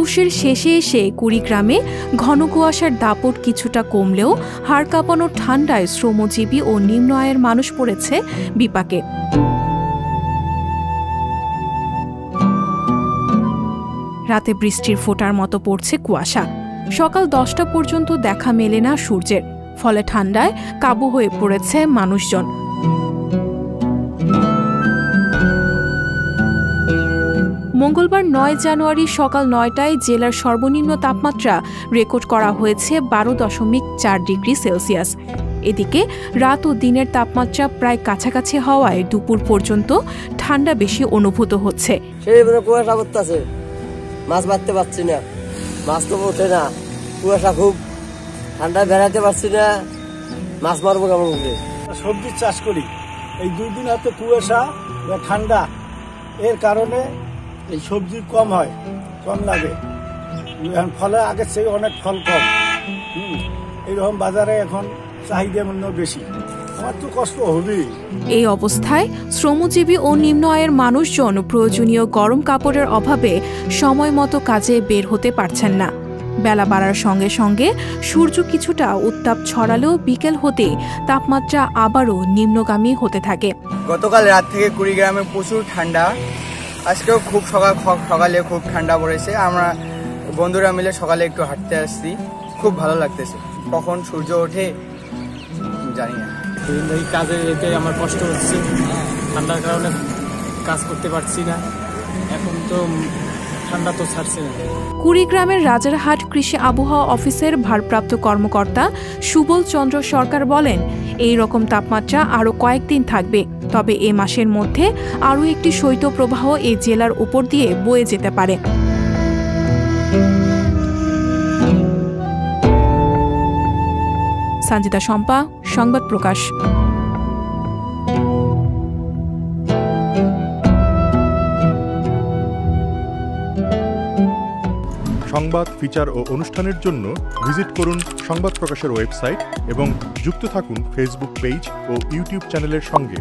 পৌষের শেষে এসে কুড়িগ্রামে ঘন কুয়াশার দাপট কিছুটা কমলেও হাড় কাঁপানো ঠান্ডায় শ্রমজীবী ও নিম্ন আয়ের মানুষ পড়েছে বিপাকে। রাতে বৃষ্টির ফোঁটার মতো পড়ছে কুয়াশা। সকাল 10টা পর্যন্ত দেখা মেলে না সূর্যের, ফলে ঠান্ডায় কাবু হয়ে পড়েছে মানুষজন। মঙ্গলবার 9 জানুয়ারি সকাল 9টায় জেলার সর্বনিম্ন তাপমাত্রা রেকর্ড করা হয়েছে 12.4 ডিগ্রি সেলসিয়াস। এদিকে রাত ও দিনের তাপমাত্রা প্রায় কাছাকাছি হওয়ায় দুপুর পর্যন্ত ঠান্ডা বেশি অনুভূত হচ্ছে। মাছ মারতে পারছি না, মাছ তো ওঠে না, কুয়াশা খুব, ঠান্ডায় বেড়াতে পারছি না, মাছ মারবো কেমন উঠে। সবজি চাষ করি, এই 2 দিন হাতে কুয়াশা ঠান্ডা, এর কারণে এই সবজি কম হয়, কম লাগে, ফলে আগের থেকে অনেক ফল কম। এইরকম বাজারে এখন চাহিদা মূল্য বেশি, আমার তো কষ্ট হবেই। এই অবস্থায় শ্রমজীবী ও নিম্ন আয়ের মানুষজন প্রয়োজনীয় গরম কাপড়ের অভাবে সময় মতো কাজে বের হতে পারছেন না। বেলা বাড়ার সঙ্গে সঙ্গে সূর্য কিছুটা উত্তাপ ছড়ালেও বিকেল হতে তাপমাত্রা আবারও নিম্নগামী হতে থাকে। গতকাল রাত থেকে কুড়িগ্রামে প্রচুর ঠান্ডা, আজকেও খুব সকালে খুব ঠান্ডা পড়েছে। আমরা বন্ধুরা মিলে সকালে একটু হাঁটতে আসছি, খুব ভালো লাগতেছে। কখন সূর্য ওঠে জানি না। কাজে যেতে আমার কষ্ট হচ্ছে, ঠান্ডার কারণে কাজ করতে পারছি না, এখন তো ঠান্ডা তো ছাড়ছে না। কুড়িগ্রামের রাজারহাট কৃষি আবহাওয়া অফিসের ভারপ্রাপ্ত কর্মকর্তা সুবল চন্দ্র সরকার বলেন, এই রকম তাপমাত্রা আরও কয়েকদিন থাকবে, তবে এ মাসের মধ্যে আরও একটি শৈত্যপ্রবাহ এই জেলার উপর দিয়ে বয়ে যেতে পারে। সঞ্জিতা শম্পা, সংবাদ প্রকাশ। সংবাদ, ফিচার ও অনুষ্ঠানের জন্য ভিজিট করুন সংবাদ প্রকাশের ওয়েবসাইট এবং যুক্ত থাকুন ফেসবুক পেজ ও ইউটিউব চ্যানেলের সঙ্গে।